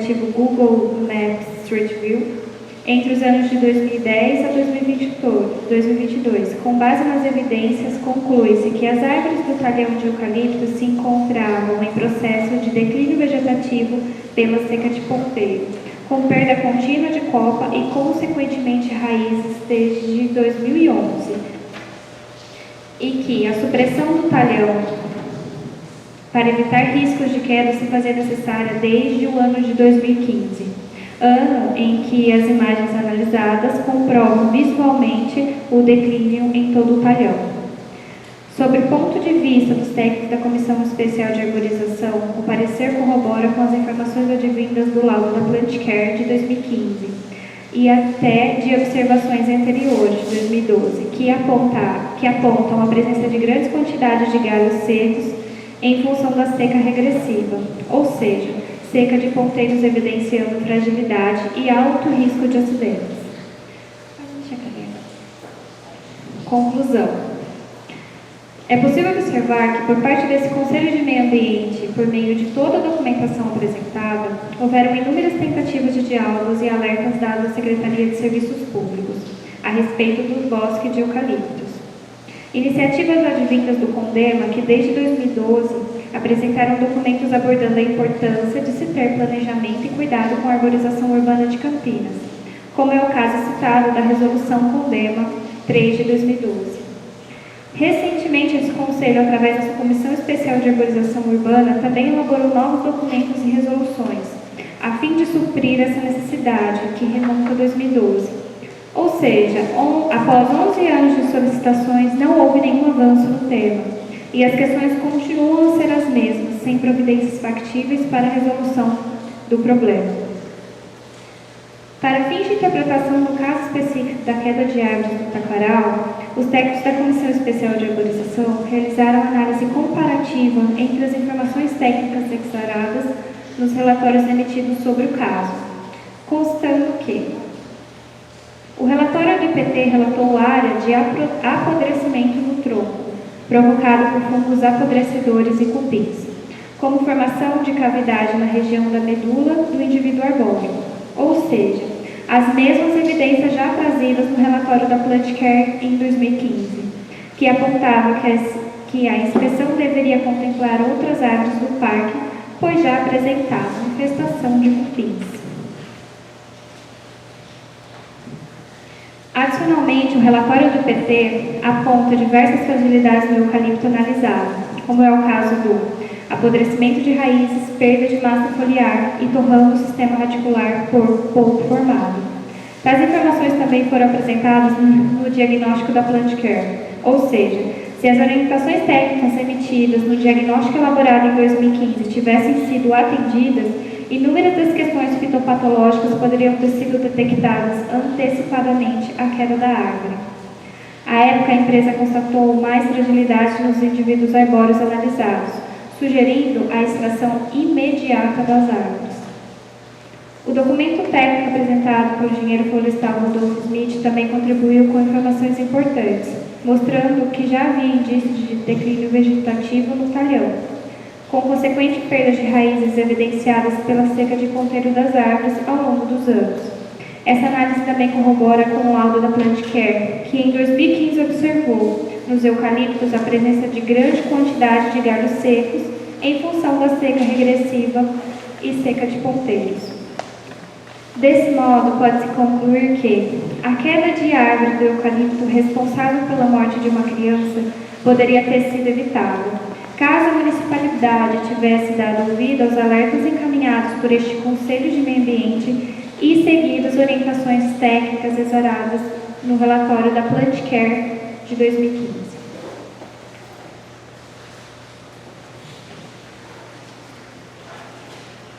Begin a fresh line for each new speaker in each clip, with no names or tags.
Google Maps Street View entre os anos de 2010 a 2022. Com base nas evidências, conclui-se que as árvores do talhão de eucalipto se encontravam em processo de declínio vegetativo pela seca de ponteiro, com perda contínua de copa e, consequentemente, raízes desde 2011, e que a supressão do talhão para evitar riscos de queda se fazia necessária desde o ano de 2015, ano em que as imagens analisadas comprovam visualmente o declínio em todo o talhão. Sob o ponto de vista dos técnicos da Comissão Especial de Arborização, o parecer corrobora com as informações advindas do laudo da PlantCare de 2015 e até de observações anteriores, de 2012, que apontam a presença de grandes quantidades de galhos secos em função da seca regressiva, ou seja, seca de ponteiros evidenciando fragilidade e alto risco de acidentes. Conclusão. É possível observar que, por parte desse Conselho de Meio Ambiente, por meio de toda a documentação apresentada, houveram inúmeras tentativas de diálogos e alertas dados à Secretaria de Serviços Públicos a respeito do bosque de eucaliptos. Iniciativas advindas do CONDEMA, que desde 2012 apresentaram documentos abordando a importância de se ter planejamento e cuidado com a arborização urbana de Campinas, como é o caso citado da Resolução CONDEMA 3 de 2012. Recentemente, esse Conselho, através da sua Comissão Especial de Arborização Urbana, também elaborou novos documentos e resoluções, a fim de suprir essa necessidade, que remonta a 2012. Ou seja, após 11 anos de solicitações, não houve nenhum avanço no tema, e as questões continuam a ser as mesmas, sem providências factíveis para a resolução do problema. Para fins de interpretação do caso específico da queda de árvores do Taquaral, os técnicos da Comissão Especial de Arborização realizaram análise comparativa entre as informações técnicas declaradas nos relatórios emitidos sobre o caso, constando que o relatório do IPT relatou área de apodrecimento no tronco, provocado por fungos apodrecedores e cupins, como formação de cavidade na região da medula do indivíduo arbóreo, ou seja, as mesmas evidências já trazidas no relatório da PlantCare em 2015, que apontava que a inspeção deveria contemplar outras árvores do parque, pois já apresentavam infestação de cupins. Adicionalmente, o relatório do PT aponta diversas fragilidades no eucalipto analisado, como é o caso do apodrecimento de raízes, perda de massa foliar e torrão do sistema radicular pouco formado. Tais informações também foram apresentadas no diagnóstico da PlantCare, ou seja, se as orientações técnicas emitidas no diagnóstico elaborado em 2015 tivessem sido atendidas, inúmeras das questões fitopatológicas poderiam ter sido detectadas antecipadamente à queda da árvore. À época, a empresa constatou mais fragilidade nos indivíduos arbóreos analisados, sugerindo a extração imediata das árvores. O documento técnico apresentado pelo engenheiro florestal Rodolfo Smith também contribuiu com informações importantes, mostrando que já havia indícios de declínio vegetativo no talhão, com consequente perda de raízes evidenciadas pela seca de ponteiro das árvores ao longo dos anos. Essa análise também corrobora com o laudo da PlantCare, que em 2015 observou nos eucaliptos a presença de grande quantidade de galhos secos em função da seca regressiva e seca de ponteiros. Desse modo, pode-se concluir que a queda de árvore do eucalipto responsável pela morte de uma criança poderia ter sido evitada, caso a municipalidade tivesse dado ouvido aos alertas encaminhados por este Conselho de Meio Ambiente e seguido as orientações técnicas exoradas no relatório da PlantCare de 2015.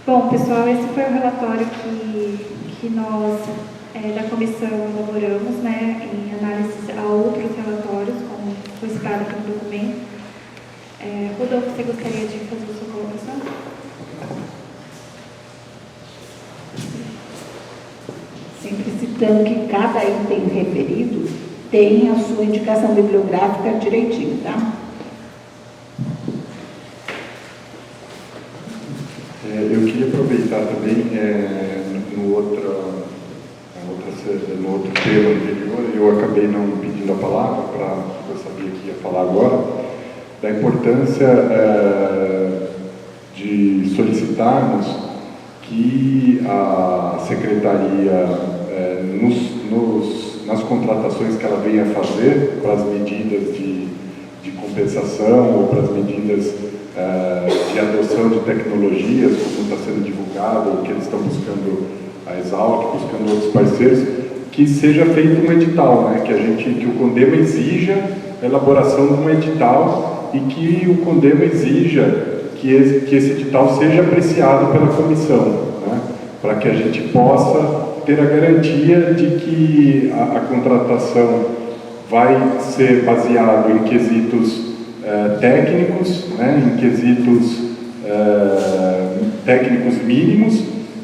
Bom, pessoal, esse foi o relatório que nós, da comissão, elaboramos, né, em análise a outros relatórios, como foi citado aqui no documento. Rodolfo, você gostaria de fazer a sua colocação?
Sempre citando que cada item referido tem a sua indicação bibliográfica direitinho, tá?
Eu queria aproveitar também no outro tema anterior, eu acabei não pedindo a palavra, porque eu sabia que ia falar agora, da importância de solicitarmos que a Secretaria, nas contratações que ela venha fazer, para as medidas de compensação ou para as medidas de adoção de tecnologias, como está sendo divulgado, ou que eles estão buscando a Exalc, buscando outros parceiros, que seja feito um edital, né? Que o CONDEMA exija a elaboração de um edital e que o CONDEMA exija que esse edital seja apreciado pela comissão, né? Para que a gente possa ter a garantia de que a contratação vai ser baseado em quesitos técnicos, né? Em quesitos técnicos mínimos,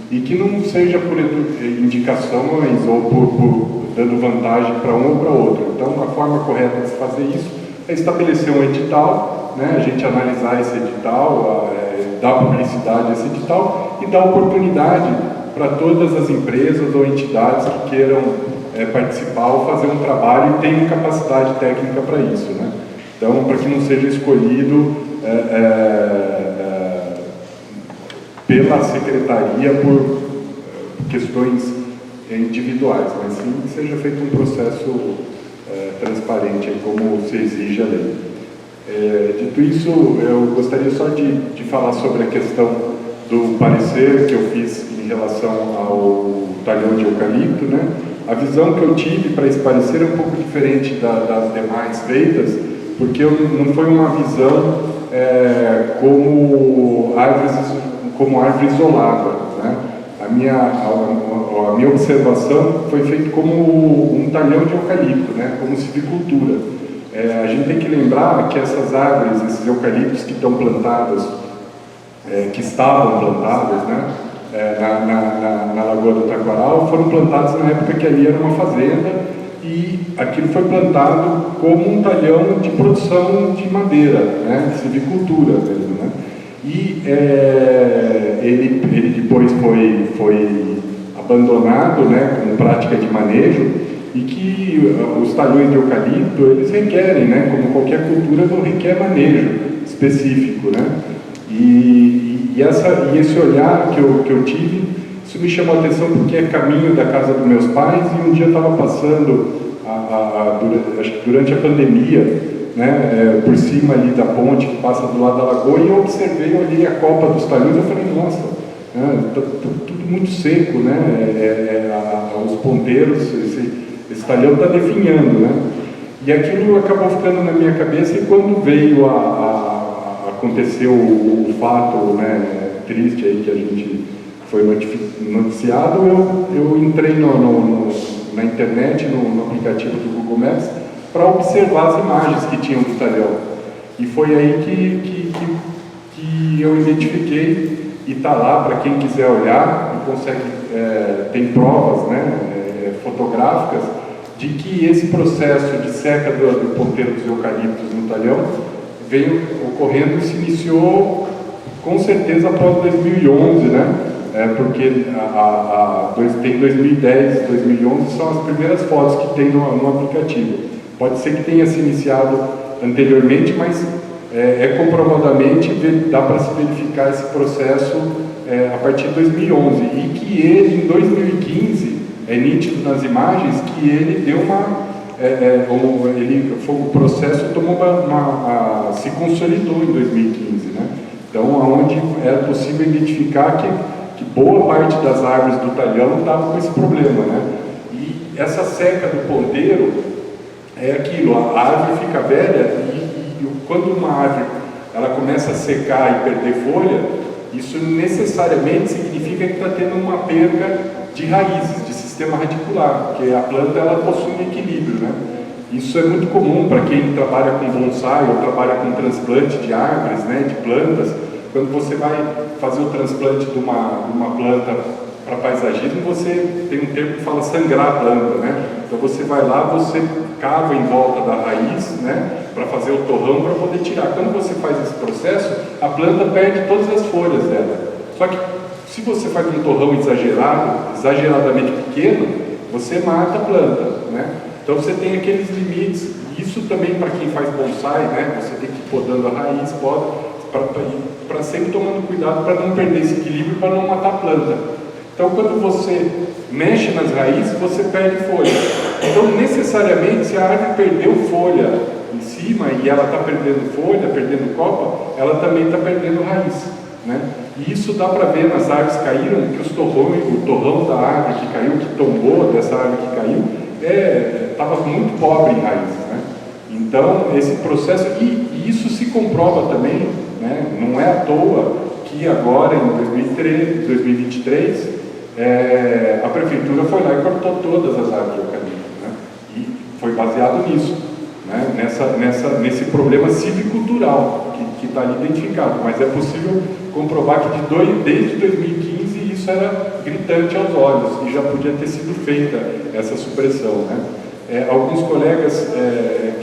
e que não seja por indicações ou por dando vantagem para um ou para outro. Então, a forma correta de se fazer isso é estabelecer um edital, né? A gente analisar esse edital, dar publicidade a esse edital e dar oportunidade para todas as empresas ou entidades que queiram participar ou fazer um trabalho e tenham capacidade técnica para isso, né? Então, para que não seja escolhido pela Secretaria por questões individuais, mas sim que seja feito um processo transparente, como se exige a lei. Dito isso, eu gostaria só de falar sobre a questão do parecer que eu fiz em relação ao talhão de eucalipto, né? A visão que eu tive para esse parecer é um pouco diferente das demais feitas, porque não foi uma visão como árvore isolada, né? A minha observação foi feita como um talhão de eucalipto, né? Como silvicultura. A gente tem que lembrar que essas árvores, esses eucaliptos que estão plantados, que estavam plantadas, né? Na Lagoa do Taquaral, foram plantados na época que ali era uma fazenda, e aquilo foi plantado como um talhão de produção de madeira, né? De silvicultura mesmo, né? E ele depois foi abandonado, né, como prática de manejo, e que os talhões de eucalipto, eles requerem, né, como qualquer cultura, não requer manejo específico, né? E esse olhar que eu tive, isso me chamou a atenção porque é caminho da casa dos meus pais, e um dia eu estava passando, acho que durante a pandemia, né, por cima ali da ponte que passa do lado da lagoa, e eu observei, olhei a copa dos talhões, eu falei, nossa, tá tudo muito seco, né? Os ponteiros, esse talhão está definhando, né? E aquilo acabou ficando na minha cabeça, e quando veio aconteceu o fato, né, triste aí que a gente foi noticiado, eu entrei na internet, no aplicativo do Google Maps, para observar as imagens que tinham do talhão. E foi aí que eu identifiquei, e está lá para quem quiser olhar, e consegue, tem provas, né, fotográficas, de que esse processo de seca do ponteiro dos eucaliptos no talhão veio ocorrendo e se iniciou com certeza após 2011, né? Porque tem 2010, 2011 são as primeiras fotos que tem no aplicativo. Pode ser que tenha se iniciado anteriormente, mas comprovadamente dá para se verificar esse processo a partir de 2011. E que ele, em 2015, é nítido nas imagens que ele deu o processo se consolidou em 2015, né? Então, onde era possível identificar que boa parte das árvores do talhão estavam com esse problema, né? E essa seca do ponteiro é aquilo, a árvore fica velha e quando uma árvore ela começa a secar e perder folha, isso necessariamente significa que está tendo uma perda de raízes, de sistema radicular, porque a planta ela possui um equilíbrio, né? Isso é muito comum para quem trabalha com bonsai ou trabalha com transplante de árvores, né, de plantas. Quando você vai fazer o transplante de uma planta para paisagismo, você tem um termo que fala sangrar a planta, né? Então você vai lá, você cava em volta da raiz, né, para fazer o torrão para poder tirar. Quando você faz esse processo, a planta perde todas as folhas dela. Só que Se você faz um torrão exageradamente pequeno, você mata a planta, né? Então você tem aqueles limites. Isso também para quem faz bonsai, né? Você tem que ir podando a raiz, para sempre tomando cuidado para não perder esse equilíbrio, para não matar a planta. Então quando você mexe nas raízes, você perde folha. Então necessariamente, se a árvore perdeu folha em cima e ela está perdendo folha, perdendo copa, ela também está perdendo raiz, né? E isso dá para ver nas árvores que caíram, que o torrão da árvore que caiu, que tombou dessa árvore que caiu, estava muito pobre em raízes, né? Então, esse processo, e isso se comprova também, né? Não é à toa que agora, em 2023, a prefeitura foi lá e cortou todas as árvores de eucalipto, né? E foi baseado nisso, né? Nesse problema civicultural que está ali identificado, mas é possível comprovar que desde 2015 isso era gritante aos olhos e já podia ter sido feita essa supressão, né? Alguns colegas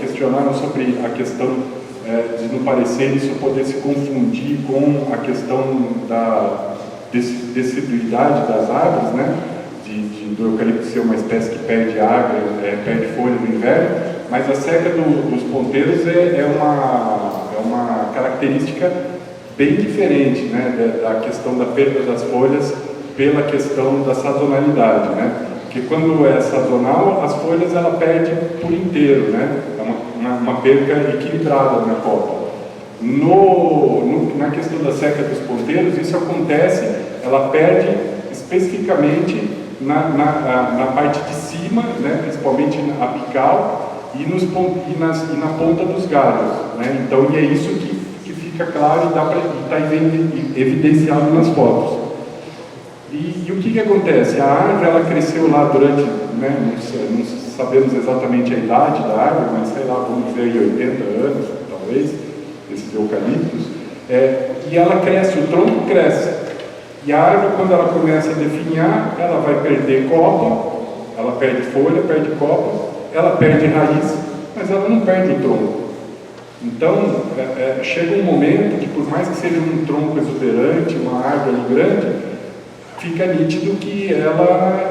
questionaram sobre a questão de, no parecer, isso poder se confundir com a questão da deciduidade das árvores, né? Do eucalipto ser uma espécie que perde água, perde folha no inverno, mas a seca dos ponteiros é uma característica bem diferente, né? Da questão da perda das folhas pela questão da sazonalidade, né? Porque quando é sazonal, as folhas ela perde por inteiro, né? É uma perca equilibrada na copa. Na questão da seca dos ponteiros, isso acontece, ela perde especificamente na parte de cima, né? Principalmente na apical e na ponta dos galhos, né? Então, e é isso que fica claro e está evidenciado nas fotos. E o que acontece? A árvore ela cresceu lá durante, né, não sabemos exatamente a idade da árvore, mas sei lá, vamos dizer aí 80 anos, talvez, esses eucaliptos, e ela cresce, o tronco cresce. E a árvore, quando ela começa a definhar, ela vai perder copa, ela perde folha, perde copa, ela perde raiz, mas ela não perde o tronco. Então, chega um momento que, por mais que seja um tronco exuberante, uma árvore grande, fica nítido que ela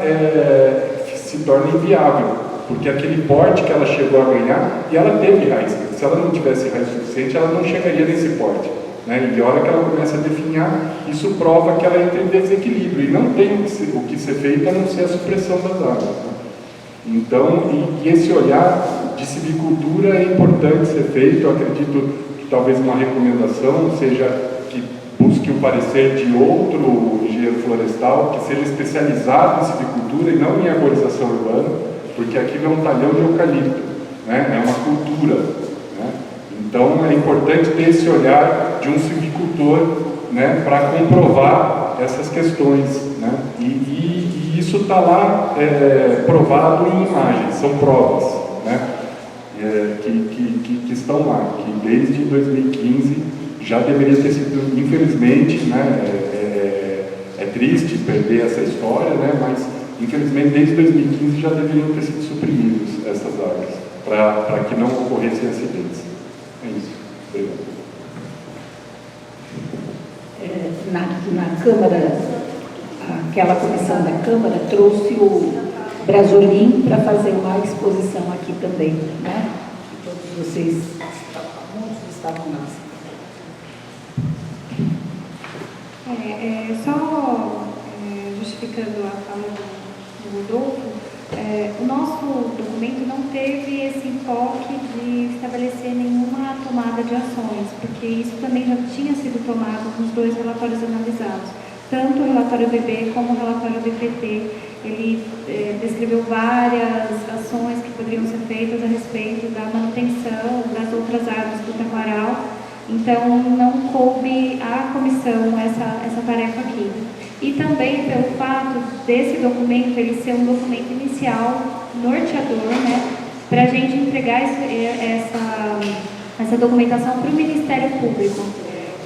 se torna inviável, porque aquele porte que ela chegou a ganhar, e ela teve raiz, se ela não tivesse raiz suficiente, ela não chegaria nesse porte, né? E a hora que ela começa a definhar, isso prova que ela entra em desequilíbrio, e não tem o que ser feito a não ser a supressão das árvores, né? Então, e esse olhar de silvicultura é importante ser feito. Eu acredito que talvez uma recomendação seja que busque o parecer de outro engenheiro florestal que seja especializado em silvicultura e não em arborização urbana, porque aquilo é um talhão de eucalipto, né? É uma cultura, né? Então é importante ter esse olhar de um silvicultor, né, para comprovar essas questões, né? E isso está lá provado em imagens, são provas, né? Que estão lá, que desde 2015 já deveria ter sido, infelizmente, né, é triste perder essa história, né, mas infelizmente desde 2015 já deveriam ter sido suprimidos essas áreas, para que não ocorressem acidentes. É isso. Obrigado.
Na Câmara, aquela comissão da Câmara trouxe o Brasolim para fazer uma exposição aqui também, né? Todos vocês, muitos estavam lá.
Só justificando a fala do Rodolfo, o nosso documento não teve esse enfoque de estabelecer nenhuma tomada de ações, porque isso também já tinha sido tomado nos dois relatórios analisados. Tanto o relatório BB como o relatório BPT, ele descreveu várias ações que poderiam ser feitas a respeito da manutenção das outras árvores do taquaral. Então, não coube à comissão essa tarefa aqui. E também pelo fato desse documento ele ser um documento inicial, norteador, né, para a gente entregar essa documentação para o Ministério Público.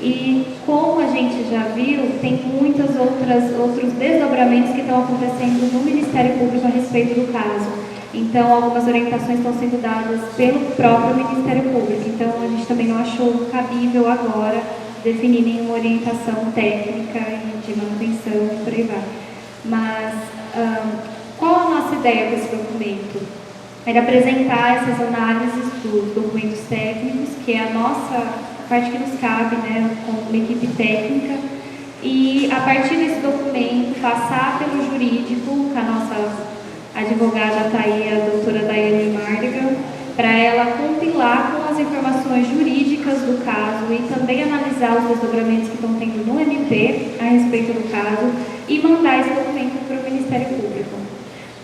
E como a gente já viu, tem muitos outros desdobramentos que estão acontecendo no Ministério Público a respeito do caso. Então, algumas orientações estão sendo dadas pelo próprio Ministério Público. Então, a gente também não achou cabível agora definir nenhuma orientação técnica e de manutenção e por aí vai. Mas qual a nossa ideia com esse documento? Era apresentar essas análises dos documentos técnicos, que é a parte que nos cabe, né, como uma equipe técnica, e a partir desse documento passar pelo jurídico, com a nossa advogada está aí, a doutora Daiane Mardigan, para ela compilar com as informações jurídicas do caso e também analisar os desdobramentos que estão tendo no MP a respeito do caso e mandar esse documento para o Ministério Público.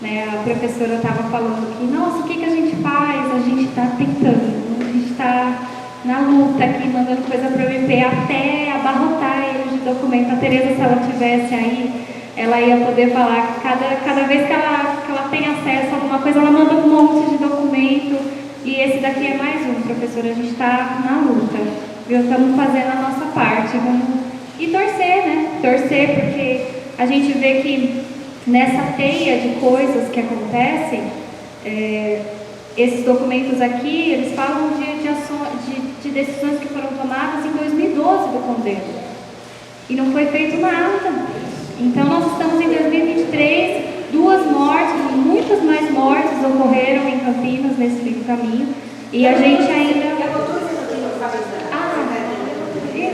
Né, a professora estava falando que, nossa, o que a gente faz? A gente está tentando, a gente está na luta aqui, mandando coisa para o MP até abarrotar eles de documento. A Tereza, se ela estivesse aí, ela ia poder falar que cada vez que ela tem acesso a alguma coisa, ela manda um monte de documento. E esse daqui é mais um, professora, a gente está na luta, viu? Estamos fazendo a nossa parte. E torcer, né? Torcer, porque a gente vê que nessa teia de coisas que acontecem, esses documentos aqui, eles falam de decisões que foram tomadas em 2012 do Condeno. E não foi feito nada. Então, nós estamos em 2023, 2 mortes, e muitas mais mortes ocorreram em Campinas nesse meio caminho. E a gente ainda...
Eu estou dizendo que não faz nada. Eu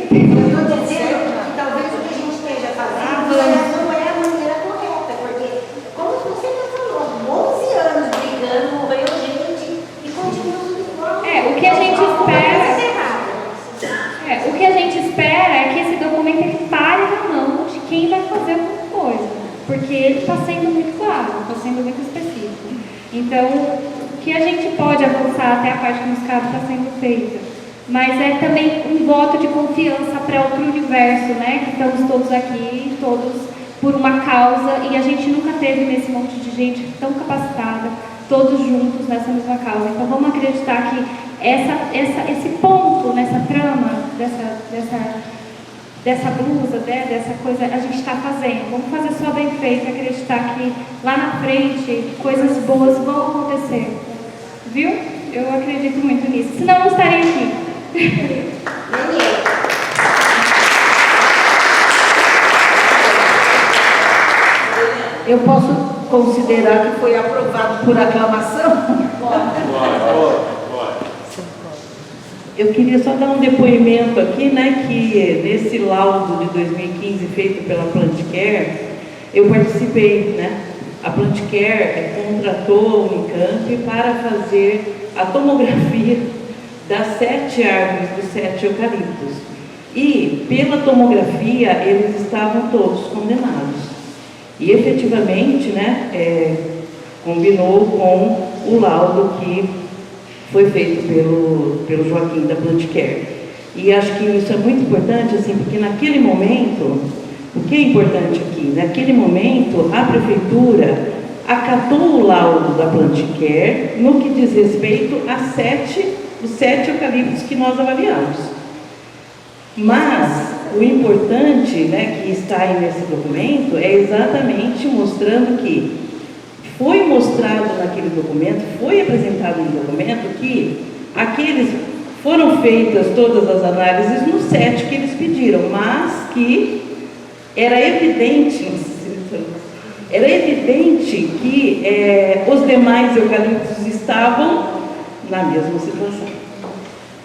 estou dizendo que talvez o que a gente esteja fazendo não é a maneira correta, porque, como você já falou, 11 anos brigando, morreu gente e continua tudo igual.
O que a gente espera... o que a gente espera é que esse documento ele pare na mão de quem vai fazer alguma coisa, porque ele está sendo muito claro, está sendo muito específico. Então, o que a gente pode avançar até a parte que nos cabe está sendo feita, mas é também um voto de confiança para outro universo, né? Que estamos todos aqui, todos por uma causa, e a gente nunca teve nesse monte de gente tão capacitada, todos juntos nessa mesma causa. Então, vamos acreditar que esse ponto nessa trama, dessa blusa, né, dessa coisa, a gente está fazendo. Vamos fazer só bem feito, acreditar que lá na frente coisas boas vão acontecer. Viu? Eu acredito muito nisso. Senão eu não estaria aqui.
Eu posso considerar que foi aprovado por aclamação?
Pode.
Eu queria só dar um depoimento aqui, né, que nesse laudo de 2015 feito pela Plantcare, eu participei, né? A Plantcare contratou a Unicamp para fazer a tomografia das 7 árvores, dos 7 eucaliptos. E, pela tomografia, eles estavam todos condenados. E, efetivamente, né, combinou com o laudo que foi feito pelo Joaquim da Plantcare. E acho que isso é muito importante, assim, porque naquele momento, o que é importante aqui? Naquele momento, a Prefeitura acatou o laudo da Plantcare no que diz respeito os 7 eucaliptos que nós avaliamos. Mas o importante, né, que está aí nesse documento é exatamente mostrando que foi mostrado naquele documento, foi apresentado no documento que foram feitas todas as análises nos 7 que eles pediram, mas que era evidente que os demais eucaliptos estavam na mesma situação.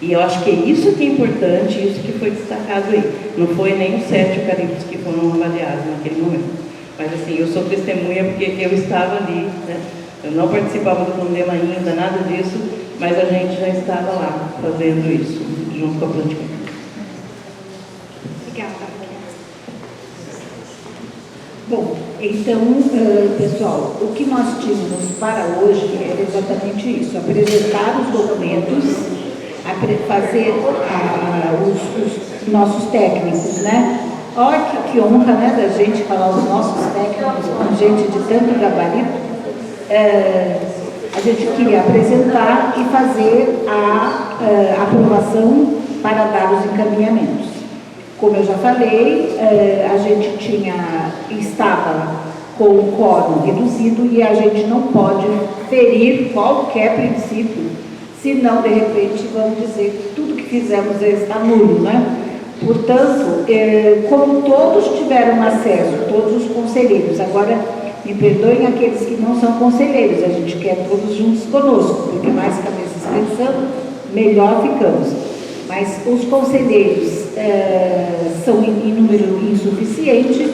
E eu acho que é isso que é importante, isso que foi destacado aí. Não foi nem os 7 eucaliptos que foram avaliados naquele momento. Mas assim, eu sou testemunha porque eu estava ali, né? Eu não participava do problema ainda, nada disso, mas a gente já estava lá fazendo isso, junto com a Plantcare.
Obrigada.
Bom, então, pessoal, o que nós tínhamos para hoje era exatamente isso: apresentar os documentos, fazer os nossos técnicos, né? Olha que honra, né, da gente falar os nossos técnicos com gente de tanto gabarito. A gente queria apresentar e fazer a aprovação para dar os encaminhamentos. Como eu já falei, a gente estava com o quórum reduzido e a gente não pode ferir qualquer princípio, senão, de repente, vamos dizer que tudo que fizemos está nulo, né? Portanto, como todos tiveram acesso, todos os conselheiros, agora me perdoem aqueles que não são conselheiros, a gente quer todos juntos conosco, porque mais cabeças pensando, melhor ficamos. Mas os conselheiros são em número insuficiente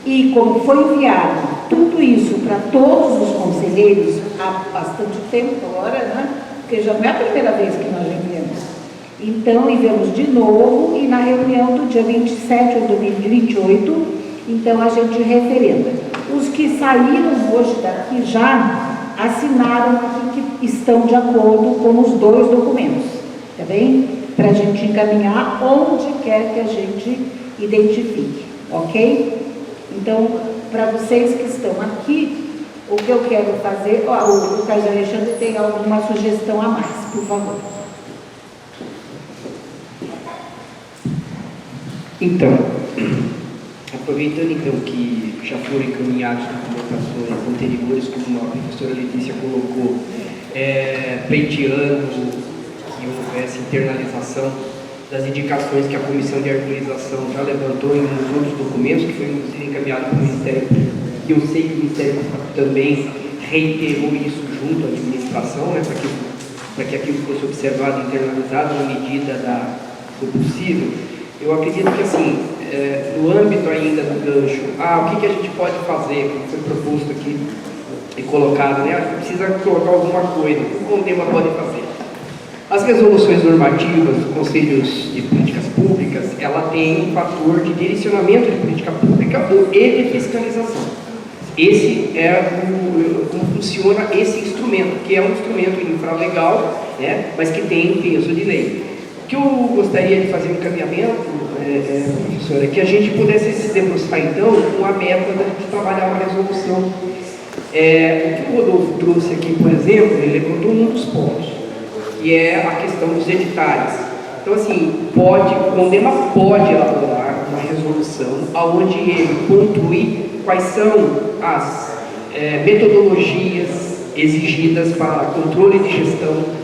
e como foi enviado tudo isso para todos os conselheiros há bastante tempo agora, né? Porque já não é a primeira vez que nós enviamos. Então, enviamos de novo e na reunião do dia 27 ou do 28, então a gente referenda. Os que saíram hoje daqui já assinaram aqui que estão de acordo com os 2 documentos, tá bem? Para a gente encaminhar onde quer que a gente identifique, ok? Então, para vocês que estão aqui, o que eu quero fazer, o Carlos Alexandre tem alguma sugestão a mais, por favor.
Então, aproveitando então que já foram encaminhados documentações anteriores, como a professora Letícia colocou, pleiteando que houvesse internalização das indicações que a Comissão de Arborização já levantou em uns outros documentos, que foi inclusive encaminhado para o Ministério Público, e eu sei que o Ministério Público também reiterou isso junto à administração, né, para que aquilo fosse observado e internalizado na medida do possível. Eu acredito que, assim, no âmbito ainda do gancho, o que a gente pode fazer, como foi proposto aqui e colocado, né? A gente precisa colocar alguma coisa, o que o CONDEMA pode fazer. As resoluções normativas dos Conselhos de Políticas Públicas, ela tem um fator de direcionamento de política pública e de fiscalização. Esse é como funciona esse instrumento, que é um instrumento infralegal, né, mas que tem peso de lei. O que eu gostaria de fazer um encaminhamento, professora, é que a gente pudesse se debruçar, então, com a meta da gente trabalhar uma resolução. O que o Rodolfo trouxe aqui, por exemplo, ele levantou um dos pontos, que é a questão dos editais. Então, assim, o CONDEMA pode elaborar uma resolução onde ele pontue quais são as metodologias exigidas para controle de gestão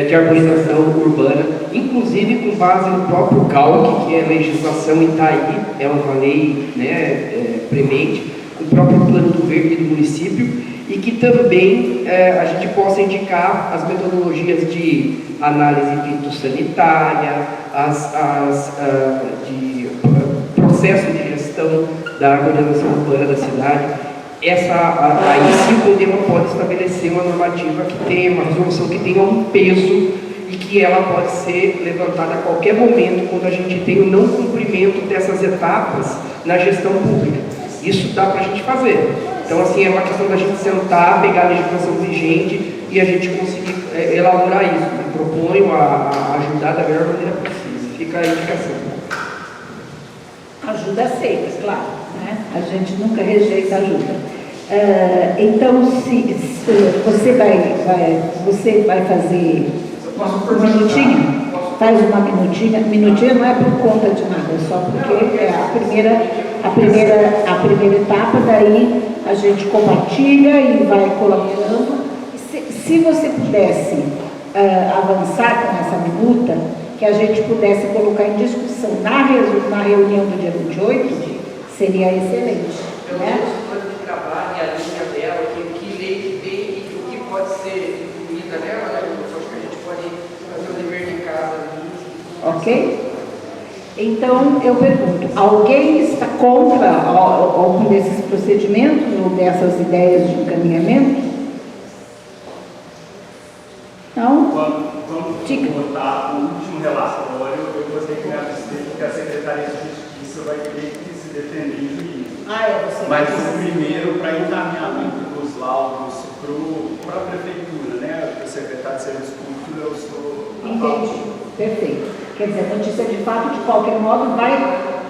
de arborização urbana, inclusive com base no próprio CALC, que é a legislação Itaí, é uma lei, né, premente, o próprio plano do verde do município, e que também a gente possa indicar as metodologias de análise fitossanitária, de processo de gestão da arborização urbana da cidade. Aí sim o CONDEMA pode estabelecer uma normativa que tenha, uma resolução que tenha um peso e que ela pode ser levantada a qualquer momento quando a gente tem o não cumprimento dessas etapas na gestão pública. Isso dá para a gente fazer. Então, assim, é uma questão da gente sentar, pegar a legislação vigente e a gente conseguir elaborar isso. Eu proponho a ajudar da melhor maneira possível. Fica a indicação.
Ajuda aceita, claro, né? A gente nunca rejeita ajuda. Então, se você vai fazer uma minutinha, faz uma minutinha não é por conta de nada, é só porque é a primeira etapa, daí a gente compartilha e vai colaborando. Se você pudesse avançar com essa minuta, que a gente pudesse colocar em discussão na reunião do dia 28, seria excelente.
Pelo menos o plano de trabalho e a linha dela, que lei que tem e o que pode ser incluída nela, né? Eu acho que a gente pode fazer o dever de casa.
Ok? Então, eu pergunto, alguém está contra algum desses procedimentos ou dessas ideias de encaminhamento? Não?
Vamos votar o último relatório. Eu gostaria que me absteve, porque a Secretaria de Justiça vai ter que se defender em juízo. Mas o primeiro, para encaminhamento dos laudos para a Prefeitura, né? O secretário de Serviço Público, eu sou...
Entendi, perfeito. Quer dizer, a notícia de fato, de qualquer modo, vai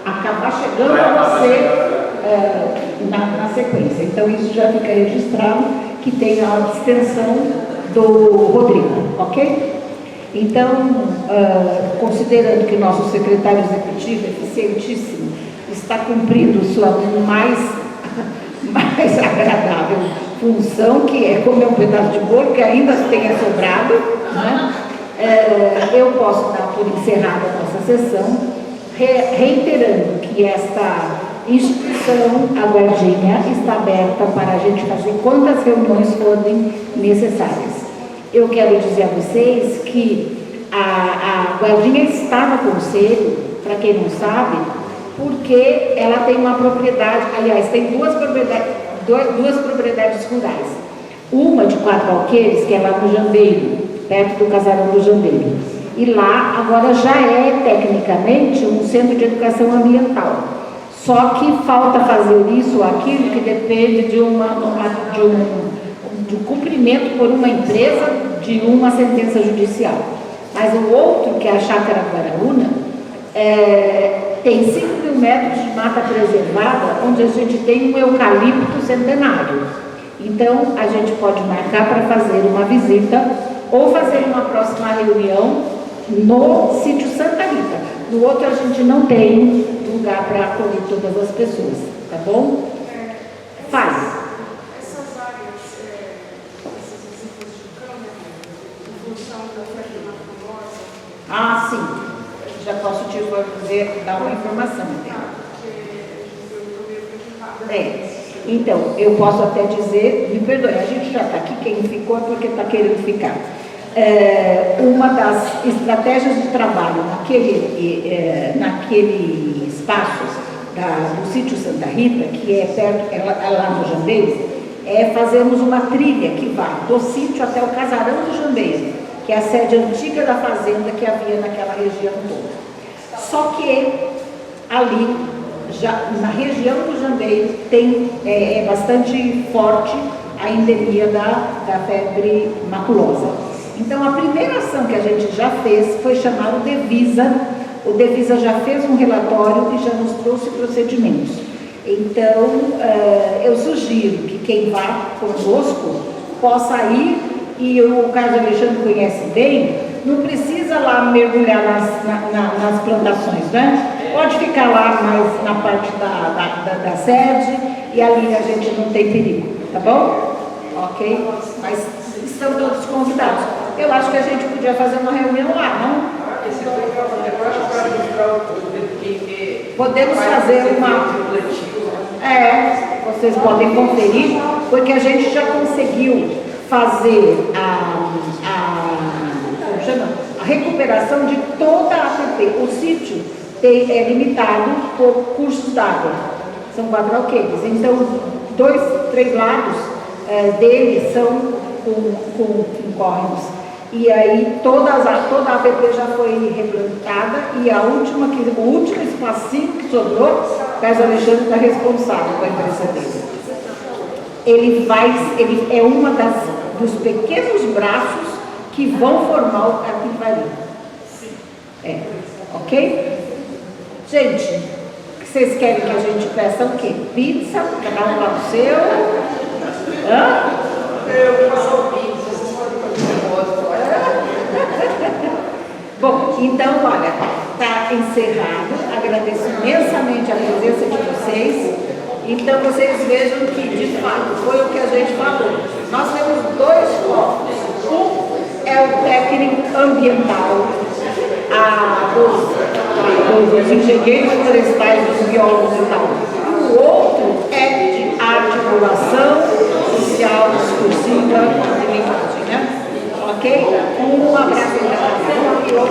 acabar chegando a você na sequência. Então, isso já fica registrado, que tem a abstenção do Rodrigo, ok? Então, considerando que nosso secretário executivo, eficientíssimo, está cumprindo sua mais agradável função, que é comer um pedaço de bolo que ainda tenha sobrado, né? Eu posso dar por encerrada a nossa sessão, reiterando que esta instituição, a Guardinha, está aberta para a gente fazer quantas reuniões forem necessárias. Eu quero dizer a vocês que a Guardinha está no conselho, para quem não sabe, porque ela tem uma propriedade, aliás, tem duas propriedades rurais. Uma de 4 alqueires, que é lá no Jambeiro, perto do casarão do Jambeiro. E lá agora já é, tecnicamente, um centro de educação ambiental. Só que falta fazer isso ou aquilo que depende de um cumprimento por uma empresa de uma sentença judicial. Mas o outro, que é a Chácara Guaraúna, tem 5.000 metros de mata preservada, onde a gente tem um eucalipto centenário. Então, a gente pode marcar para fazer uma visita ou fazer uma próxima reunião no sítio Santa Rita. No outro, a gente não tem lugar para acolher todas as pessoas, tá bom? Faz.
Essas áreas, essas visitas de câmera, em função da febre maculosa.
Ah, sim. Já posso te dar uma informação. Então, eu posso até dizer, me perdoe, a gente já está aqui, quem ficou é porque está querendo ficar. Uma das estratégias de trabalho naquele espaço do sítio Santa Rita, que é perto, lá no Jambeiro, é fazermos uma trilha que vai do sítio até o casarão do Jambeiro, que é a sede antiga da fazenda que havia naquela região toda. Só que ali, já na região do Jambeiro, é bastante forte a endemia da febre maculosa. Então, a primeira ação que a gente já fez foi chamar o Devisa. O Devisa já fez um relatório e já nos trouxe procedimentos. Então, eu sugiro que quem vá conosco possa ir, e o Carlos Alexandre conhece bem, não precisa lá mergulhar nas plantações, né? Pode ficar lá mais na parte da sede, e ali a gente não tem perigo, tá bom? Ok? Mas estão todos convidados. Eu acho que a gente podia fazer uma reunião lá, não? Podemos fazer uma... vocês podem conferir, porque a gente já conseguiu fazer a recuperação de toda a APP. O sítio é limitado por cursos d'água. São 4 alqueires. Então, 3 lados deles são com córregos. E aí toda a APP já foi replantada, e o último espacinho que sobrou, o Carlos Alexandre está responsável com a empresa dele. Ele é uma dos pequenos braços que vão formar o Capivari. Ok? Gente, vocês querem que a gente peça o quê? Pizza? Cada um lá o seu? Hã?
Eu faço pizza, vocês podem fazer negócio.
Bom, então, olha, está encerrado. Agradeço imensamente a presença de vocês. Então, vocês vejam que, de fato, foi o que a gente falou. Nós temos 2 focos. Um é o técnico ambiental, dos engenheiros florestais, dos biólogos e tal. O outro é de articulação social, discursiva, de linguagem, né? Ok? Um abraço para cada um.